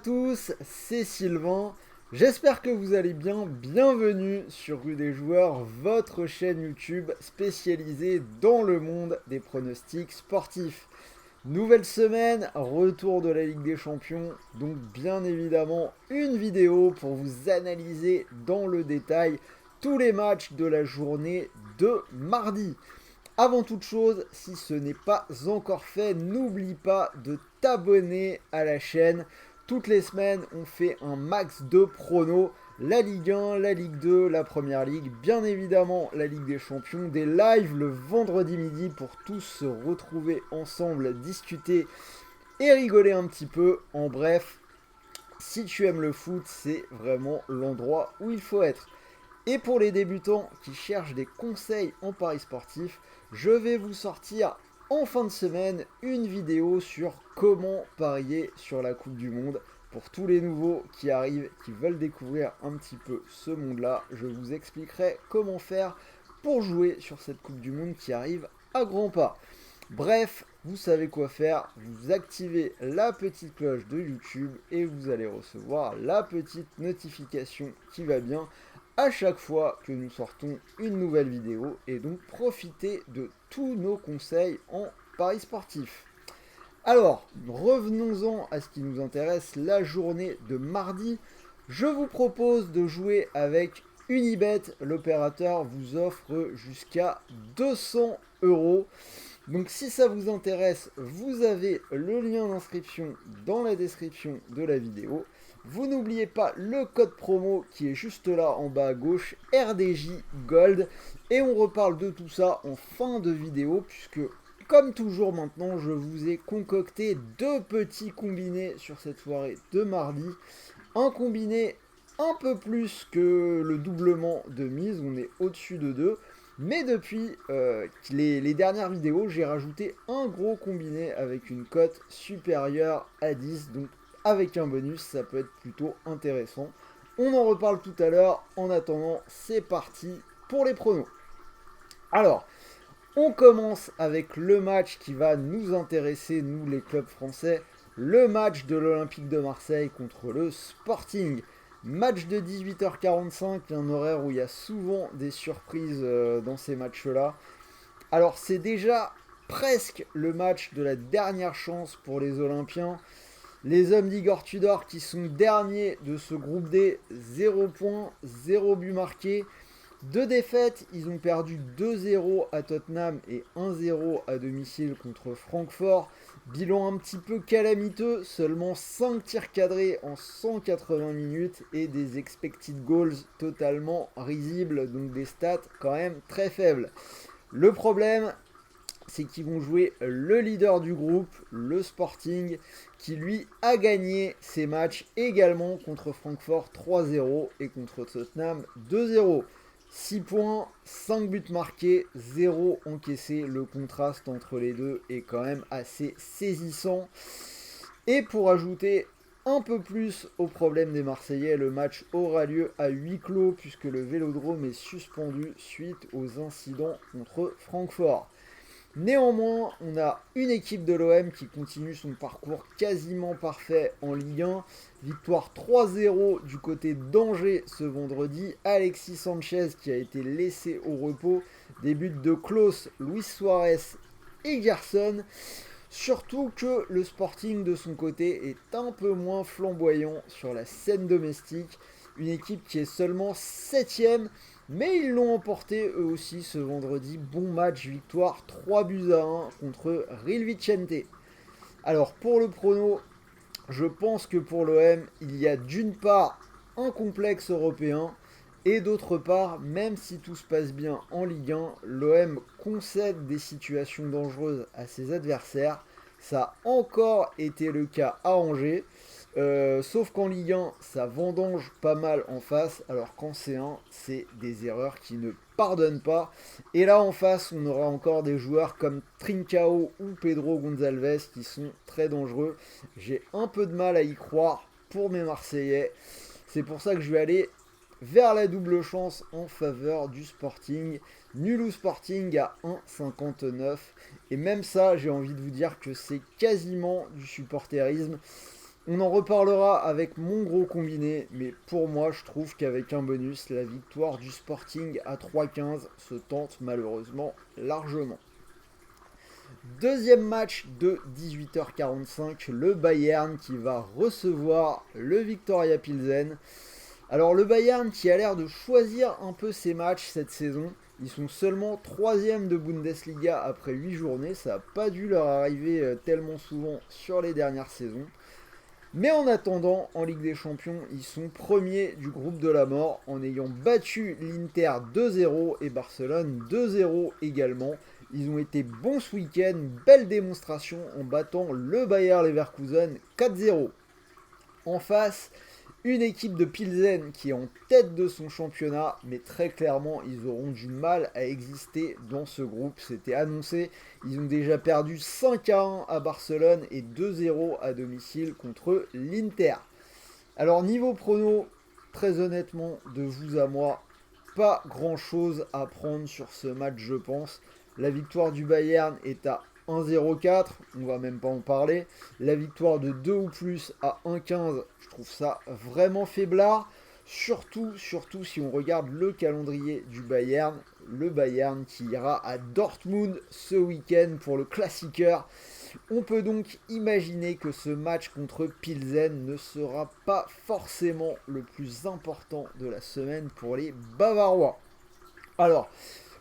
tous, c'est Sylvain. J'espère que vous allez bien. Bienvenue sur Rue des Joueurs, votre chaîne YouTube spécialisée dans le monde des pronostics sportifs. Nouvelle semaine, retour de la Ligue des Champions, donc bien évidemment une vidéo pour vous analyser dans le détail tous les matchs de la journée de mardi. Avant toute chose, si ce n'est pas encore fait, n'oublie pas de t'abonner à la chaîne. Toutes les semaines, on fait un max de pronos. La Ligue 1, la Ligue 2, la Première Ligue, bien évidemment la Ligue des Champions, des lives le vendredi midi pour tous se retrouver ensemble, discuter et rigoler un petit peu. En bref, si tu aimes le foot, c'est vraiment l'endroit où il faut être. Et pour les débutants qui cherchent des conseils en paris sportif, je vais vous sortir en fin de semaine une vidéo sur comment parier sur la Coupe du Monde. Pour tous les nouveaux qui arrivent, qui veulent découvrir un petit peu ce monde-là, je vous expliquerai comment faire pour jouer sur cette Coupe du Monde qui arrive à grands pas. Bref, vous savez quoi faire, vous activez la petite cloche de YouTube et vous allez recevoir la petite notification qui va bien à chaque fois que nous sortons une nouvelle vidéo et donc profitez de tous nos conseils en paris sportif. Alors, revenons-en à ce qui nous intéresse, la journée de mardi. Je vous propose de jouer avec Unibet. L'opérateur vous offre jusqu'à 200 euros. Donc si ça vous intéresse, vous avez le lien d'inscription dans la description de la vidéo. Vous n'oubliez pas le code promo qui est juste là en bas à gauche, RDJ Gold. Et on reparle de tout ça en fin de vidéo puisque comme toujours maintenant, je vous ai concocté deux petits combinés sur cette soirée de mardi. Un combiné un peu plus que le doublement de mise, on est au-dessus de 2. Mais depuis les dernières vidéos, j'ai rajouté un gros combiné avec une cote supérieure à 10. Donc avec un bonus, ça peut être plutôt intéressant. On en reparle tout à l'heure. En attendant, c'est parti pour les pronos. Alors, on commence avec le match qui va nous intéresser, nous les clubs français. Le match de l'Olympique de Marseille contre le Sporting. Match de 18h45, un horaire où il y a souvent des surprises dans ces matchs-là. Alors c'est déjà presque le match de la dernière chance pour les Olympiens. Les hommes d'Igor Tudor qui sont derniers de ce groupe D, 0 points, 0 but marqué. Deux défaites, ils ont perdu 2-0 à Tottenham et 1-0 à domicile contre Francfort. Bilan un petit peu calamiteux, seulement 5 tirs cadrés en 180 minutes et des expected goals totalement risibles, donc des stats quand même très faibles. Le problème, c'est qu'ils vont jouer le leader du groupe, le Sporting, qui lui a gagné ses matchs également contre Francfort 3-0 et contre Tottenham 2-0. 6 points, 5 buts marqués, 0 encaissé. Le contraste entre les deux est quand même assez saisissant. Et pour ajouter un peu plus au problème des Marseillais, le match aura lieu à huis clos puisque le Vélodrome est suspendu suite aux incidents contre Francfort. Néanmoins, on a une équipe de l'OM qui continue son parcours quasiment parfait en Ligue 1. Victoire 3-0 du côté d'Angers ce vendredi. Alexis Sanchez qui a été laissé au repos. Des buts de Klaus, Luis Suarez et Gerson. Surtout que le Sporting de son côté est un peu moins flamboyant sur la scène domestique. Une équipe qui est seulement 7ème. Mais ils l'ont emporté eux aussi ce vendredi. Bon match, victoire 3-1 contre Real Vicente. Alors pour le prono, je pense que pour l'OM, il y a d'une part un complexe européen et d'autre part, même si tout se passe bien en Ligue 1, l'OM concède des situations dangereuses à ses adversaires. Ça a encore été le cas à Angers. Sauf qu'en Ligue 1, ça vendange pas mal en face, alors qu'en C1, c'est des erreurs qui ne pardonnent pas. Et là, en face, on aura encore des joueurs comme Trincao ou Pedro Gonçalves qui sont très dangereux. J'ai un peu de mal à y croire pour mes Marseillais. C'est pour ça que je vais aller vers la double chance en faveur du Sporting. Nul ou Sporting à 1,59. Et même ça, j'ai envie de vous dire que c'est quasiment du supporterisme. On en reparlera avec mon gros combiné, mais pour moi, je trouve qu'avec un bonus, la victoire du Sporting à 3,15 se tente malheureusement largement. Deuxième match de 18h45, le Bayern qui va recevoir le Viktoria Pilsen. Alors le Bayern qui a l'air de choisir un peu ses matchs cette saison. Ils sont seulement 3e de Bundesliga après 8 journées. Ça n'a pas dû leur arriver tellement souvent sur les dernières saisons. Mais en attendant, en Ligue des Champions, ils sont premiers du groupe de la mort en ayant battu l'Inter 2-0 et Barcelone 2-0 également. Ils ont été bons ce week-end, belle démonstration en battant le Bayer Leverkusen 4-0. En face, une équipe de Pilsen qui est en tête de son championnat, mais très clairement, ils auront du mal à exister dans ce groupe. C'était annoncé. Ils ont déjà perdu 5-1 à Barcelone et 2-0 à domicile contre l'Inter. Alors, niveau prono, très honnêtement, de vous à moi, pas grand chose à prendre sur ce match, je pense. La victoire du Bayern est à 1,04, on va même pas en parler. La victoire de 2 ou plus à 1,15, je trouve ça vraiment faiblard. Surtout si on regarde le calendrier du Bayern. Le Bayern qui ira à Dortmund ce week-end pour le Klassiker. On peut donc imaginer que ce match contre Pilsen ne sera pas forcément le plus important de la semaine pour les Bavarois. Alors,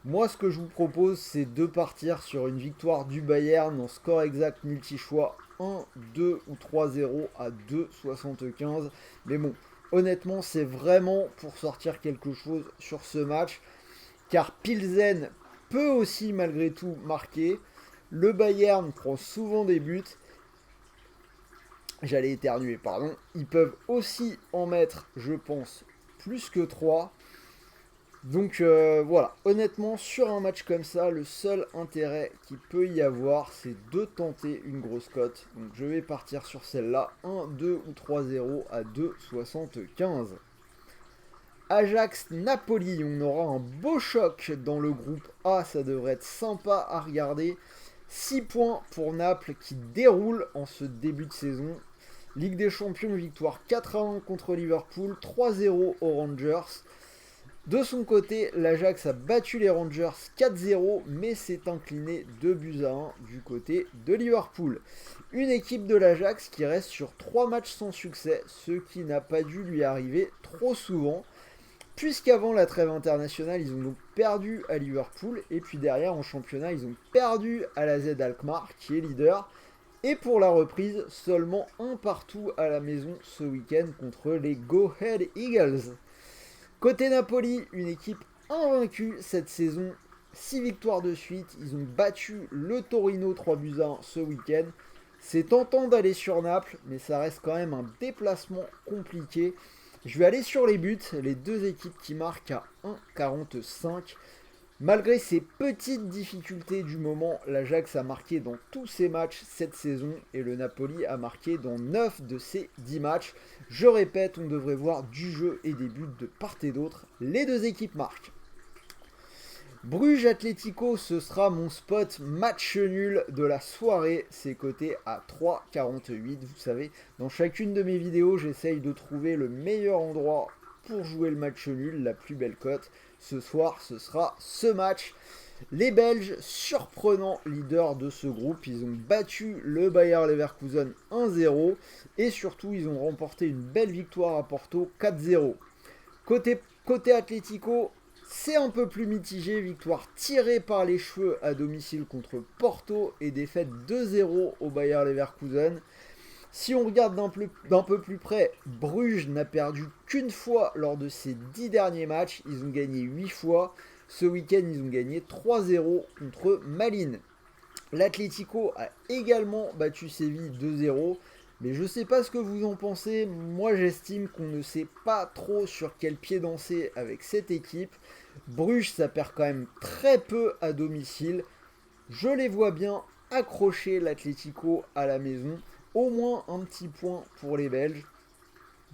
moi, ce que je vous propose, c'est de partir sur une victoire du Bayern en score exact multi-choix 1, 2 ou 3-0 à 2,75. Mais bon, honnêtement, c'est vraiment pour sortir quelque chose sur ce match. Car Pilsen peut aussi, malgré tout, marquer. Le Bayern prend souvent des buts. J'allais éternuer, pardon. Ils peuvent aussi en mettre, je pense, plus que 3. Donc voilà, honnêtement, sur un match comme ça, le seul intérêt qu'il peut y avoir, c'est de tenter une grosse cote. Donc je vais partir sur celle-là, 1, 2 ou 3-0 à 2,75. Ajax-Napoli, on aura un beau choc dans le groupe A, ça devrait être sympa à regarder. 6 points pour Naples qui déroule en ce début de saison. Ligue des Champions, victoire 4-1 contre Liverpool, 3-0 aux Rangers. De son côté, l'Ajax a battu les Rangers 4-0, mais s'est incliné 2-1 du côté de Liverpool. Une équipe de l'Ajax qui reste sur 3 matchs sans succès, ce qui n'a pas dû lui arriver trop souvent, puisqu'avant la trêve internationale, ils ont donc perdu à Liverpool, et puis derrière en championnat, ils ont perdu à la Z Alkmaar, qui est leader. Et pour la reprise, seulement un partout à la maison ce week-end contre les Go Ahead Eagles. Côté Napoli, une équipe invaincue cette saison, 6 victoires de suite, ils ont battu le Torino 3-1 ce week-end. C'est tentant d'aller sur Naples, mais ça reste quand même un déplacement compliqué. Je vais aller sur les buts, les deux équipes qui marquent à 1,45. Malgré ces petites difficultés du moment, l'Ajax a marqué dans tous ses matchs cette saison et le Napoli a marqué dans 9 de ses 10 matchs. Je répète, on devrait voir du jeu et des buts de part et d'autre. Les deux équipes marquent. Bruges Atlético, ce sera mon spot match nul de la soirée. C'est coté à 3,48. Vous savez, dans chacune de mes vidéos, j'essaye de trouver le meilleur endroit pour jouer le match nul, la plus belle cote. Ce soir, ce sera ce match. Les Belges, surprenant leader de ce groupe, ils ont battu le Bayer Leverkusen 1-0 et surtout, ils ont remporté une belle victoire à Porto 4-0. Côté Atlético, c'est un peu plus mitigé, victoire tirée par les cheveux à domicile contre Porto et défaite 2-0 au Bayer Leverkusen. Si on regarde d'un peu plus près, Bruges n'a perdu qu'une fois lors de ses 10 derniers matchs. Ils ont gagné 8 fois. Ce week-end, ils ont gagné 3-0 contre Malines. L'Atlético a également battu Séville 2-0. Mais je ne sais pas ce que vous en pensez. Moi, j'estime qu'on ne sait pas trop sur quel pied danser avec cette équipe. Bruges, ça perd quand même très peu à domicile. Je les vois bien accrocher l'Atlético à la maison. Au moins un petit point pour les Belges.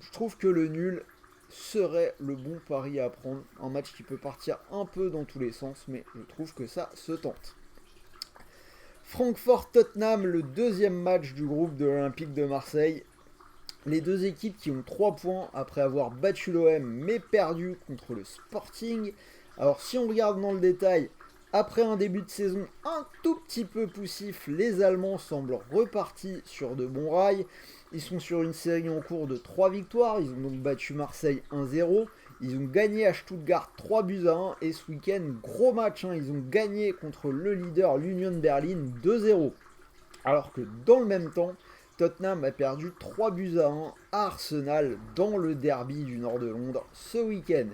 Je trouve que le nul serait le bon pari à prendre. Un match qui peut partir un peu dans tous les sens, mais je trouve que ça se tente. Francfort-Tottenham, le deuxième match du groupe de l'Olympique de Marseille. Les deux équipes qui ont 3 points après avoir battu l'OM mais perdu contre le Sporting. Alors si on regarde dans le détail, après un début de saison un tout petit peu poussif, les Allemands semblent repartis sur de bons rails. Ils sont sur une série en cours de 3 victoires, ils ont donc battu Marseille 1-0. Ils ont gagné à Stuttgart 3-1 et ce week-end, gros match, ils ont gagné contre le leader l'Union Berlin 2-0. Alors que dans le même temps, Tottenham a perdu 3-1 à Arsenal dans le derby du nord de Londres ce week-end.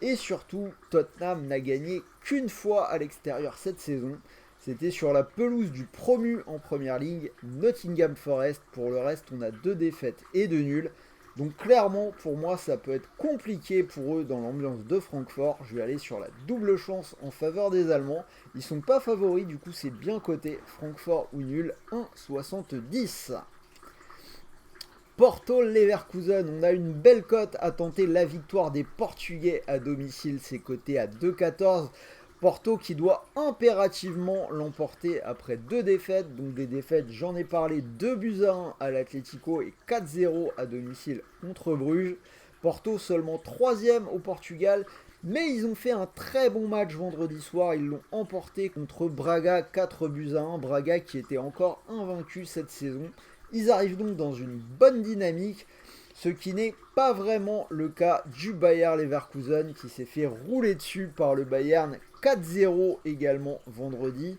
Et surtout, Tottenham n'a gagné qu'une fois à l'extérieur cette saison. C'était sur la pelouse du promu en première ligue, Nottingham Forest. Pour le reste, on a 2 défaites et 2 nuls. Donc clairement, pour moi, ça peut être compliqué pour eux dans l'ambiance de Francfort. Je vais aller sur la double chance en faveur des Allemands. Ils sont pas favoris, du coup c'est bien coté. Francfort ou nul, 1,70. Porto-Leverkusen, on a une belle cote à tenter la victoire des Portugais à domicile. C'est coté à 2,14. Porto qui doit impérativement l'emporter après 2 défaites. Donc des défaites, j'en ai parlé, 2-1 à l'Atlético et 4-0 à domicile contre Bruges. Porto seulement 3e au Portugal. Mais ils ont fait un très bon match vendredi soir. Ils l'ont emporté contre Braga 4-1. Braga qui était encore invaincu cette saison. Ils arrivent donc dans une bonne dynamique. Ce qui n'est pas vraiment le cas du Bayer Leverkusen qui s'est fait rouler dessus par le Bayern 4-0 également vendredi.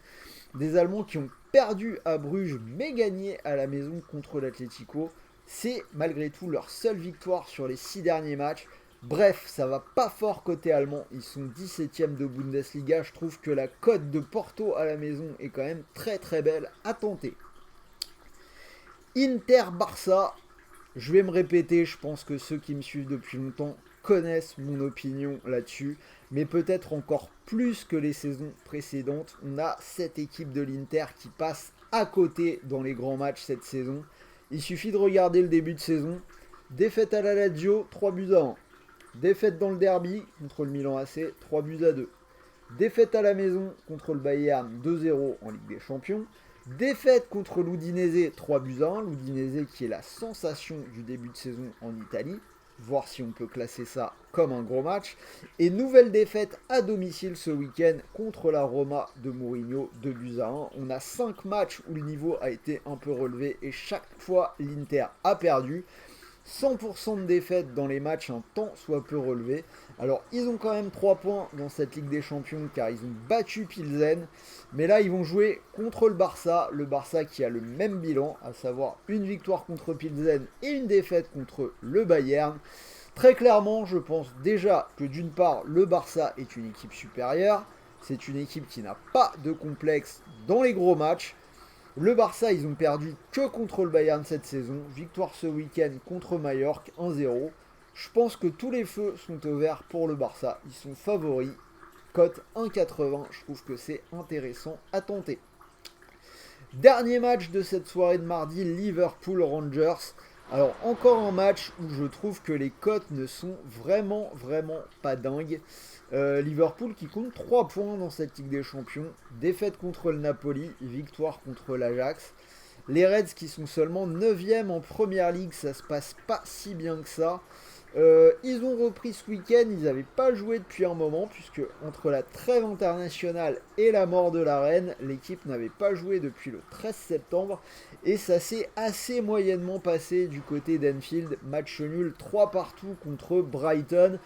Des Allemands qui ont perdu à Bruges mais gagné à la maison contre l'Atlético. C'est malgré tout leur seule victoire sur les 6 derniers matchs. Bref, ça va pas fort côté allemand. Ils sont 17e de Bundesliga. Je trouve que la cote de Porto à la maison est quand même très très belle à tenter. Inter-Barça. Je vais me répéter, je pense que ceux qui me suivent depuis longtemps connaissent mon opinion là-dessus, mais peut-être encore plus que les saisons précédentes. On a cette équipe de l'Inter qui passe à côté dans les grands matchs cette saison. Il suffit de regarder le début de saison. Défaite à la Lazio, 3-1. Défaite dans le derby contre le Milan AC, 3-2. Défaite à la maison contre le Bayern, 2-0 en Ligue des Champions. Défaite contre l'Udinese 3-1, l'Udinese qui est la sensation du début de saison en Italie, voir si on peut classer ça comme un gros match. Et nouvelle défaite à domicile ce week-end contre la Roma de Mourinho 2-1. On a 5 matchs où le niveau a été un peu relevé et chaque fois l'Inter a perdu. 100% de défaites dans les matchs un tant soit peu relevé. Alors ils ont quand même 3 points dans cette Ligue des Champions car ils ont battu Pilsen. Mais là ils vont jouer contre le Barça qui a le même bilan, à savoir une victoire contre Pilsen et une défaite contre le Bayern. Très clairement je pense déjà que d'une part le Barça est une équipe supérieure. C'est une équipe qui n'a pas de complexe dans les gros matchs. Le Barça, ils ont perdu que contre le Bayern cette saison. Victoire ce week-end contre Majorque, 1-0. Je pense que tous les feux sont au vert pour le Barça. Ils sont favoris. Cote 1,80. Je trouve que c'est intéressant à tenter. Dernier match de cette soirée de mardi, Liverpool-Rangers. Alors encore un match où je trouve que les cotes ne sont vraiment pas dingues. Liverpool qui compte 3 points dans cette Ligue des Champions. Défaite contre le Napoli, victoire contre l'Ajax. Les Reds qui sont seulement 9e en Première Ligue, ça se passe pas si bien que ça. Ils ont repris ce week-end, ils n'avaient pas joué depuis un moment, puisque entre la trêve internationale et la mort de la reine, l'équipe n'avait pas joué depuis le 13 septembre, et ça s'est assez moyennement passé du côté d'Anfield. Match nul 3-2 contre Brighton.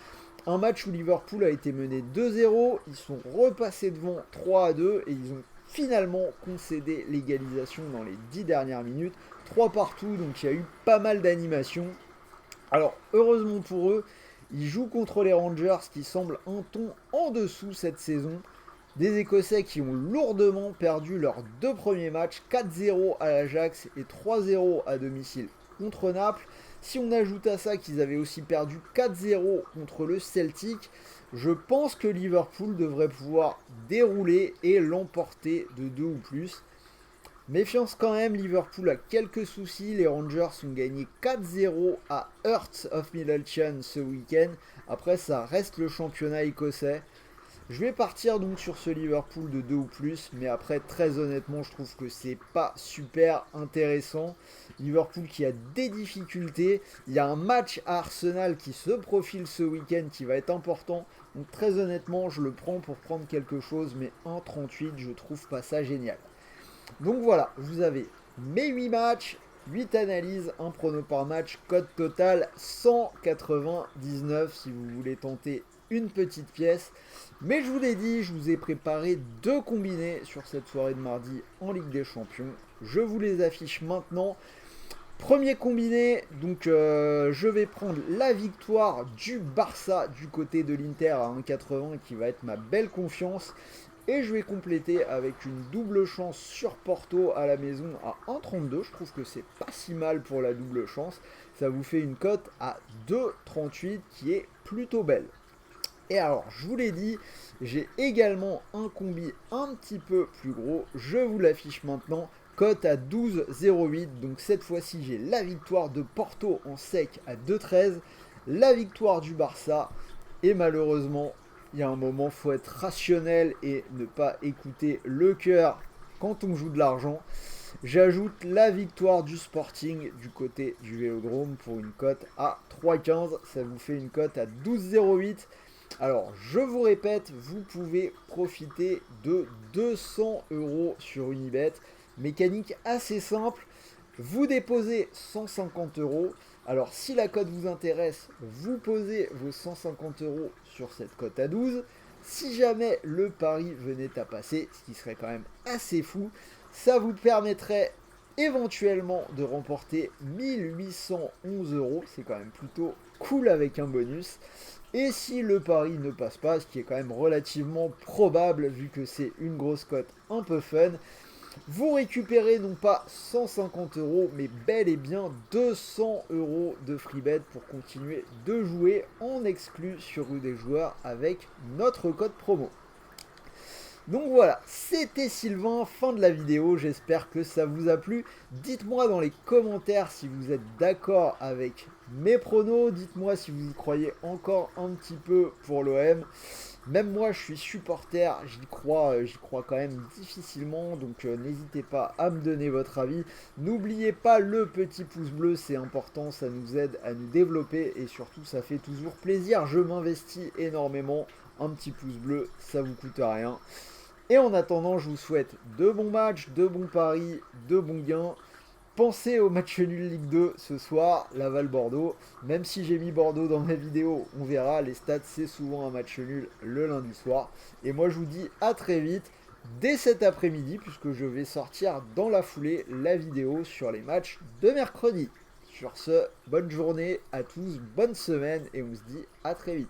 Un match où Liverpool a été mené 2-0, ils sont repassés devant 3-2 et ils ont finalement concédé l'égalisation dans les 10 dernières minutes. 3-2, donc il y a eu pas mal d'animation. Alors heureusement pour eux, ils jouent contre les Rangers qui semblent un ton en dessous cette saison. Des Écossais qui ont lourdement perdu leurs 2 premiers matchs, 4-0 à l'Ajax et 3-0 à domicile contre Naples. Si on ajoute à ça qu'ils avaient aussi perdu 4-0 contre le Celtic, je pense que Liverpool devrait pouvoir dérouler et l'emporter de 2 ou plus. Méfiance quand même, Liverpool a quelques soucis. Les Rangers ont gagné 4-0 à Hearts of Midlothian ce week-end. Après, ça reste le championnat écossais. Je vais partir donc sur ce Liverpool de 2 ou plus, mais après très honnêtement je trouve que c'est pas super intéressant. Liverpool qui a des difficultés, il y a un match à Arsenal qui se profile ce week-end qui va être important. Donc très honnêtement je le prends pour prendre quelque chose, mais 1,38 je trouve pas ça génial. Donc voilà, vous avez mes 8 matchs, 8 analyses, un prono par match, code total 199 si vous voulez tenter une petite pièce. Mais je vous l'ai dit, je vous ai préparé deux combinés sur cette soirée de mardi en Ligue des Champions. Je vous les affiche maintenant. Premier combiné, donc je vais prendre la victoire du Barça du côté de l'Inter à 1,80 qui va être ma belle confiance. Et je vais compléter avec une double chance sur Porto à la maison à 1,32. Je trouve que c'est pas si mal pour la double chance. Ça vous fait une cote à 2,38 qui est plutôt belle. Et alors, je vous l'ai dit, j'ai également un combi un petit peu plus gros. Je vous l'affiche maintenant. Cote à 12,08. Donc cette fois-ci, j'ai la victoire de Porto en sec à 2,13. La victoire du Barça. Et malheureusement, il y a un moment, il faut être rationnel et ne pas écouter le cœur quand on joue de l'argent. J'ajoute la victoire du Sporting du côté du Vélodrome pour une cote à 3,15. Ça vous fait une cote à 12,08. Alors, je vous répète, vous pouvez profiter de 200 € sur Unibet. Mécanique assez simple. Vous déposez 150 €. Alors, si la cote vous intéresse, vous posez vos 150 € sur cette cote à 12. Si jamais le pari venait à passer, ce qui serait quand même assez fou, ça vous permettrait éventuellement de remporter 1811 €. C'est quand même plutôt cool avec un bonus. Et si le pari ne passe pas, ce qui est quand même relativement probable vu que c'est une grosse cote un peu fun, vous récupérez non pas 150 € mais bel et bien 200 € de free bet pour continuer de jouer en exclu sur Rue des Joueurs avec notre code promo. Donc voilà, c'était Sylvain, fin de la vidéo, j'espère que ça vous a plu. Dites-moi dans les commentaires si vous êtes d'accord avec mes pronos, dites-moi si vous y croyez encore un petit peu pour l'OM. Même moi je suis supporter, j'y crois quand même difficilement, donc n'hésitez pas à me donner votre avis. N'oubliez pas le petit pouce bleu, c'est important, ça nous aide à nous développer et surtout ça fait toujours plaisir, je m'investis énormément. Un petit pouce bleu, ça vous coûte rien. Et en attendant, je vous souhaite de bons matchs, de bons paris, de bons gains. Pensez au match nul Ligue 2 ce soir, Laval-Bordeaux. Même si j'ai mis Bordeaux dans ma vidéo, on verra. Les stats, c'est souvent un match nul le lundi soir. Et moi, je vous dis à très vite, dès cet après-midi, puisque je vais sortir dans la foulée la vidéo sur les matchs de mercredi. Sur ce, bonne journée à tous, bonne semaine, et on se dit à très vite.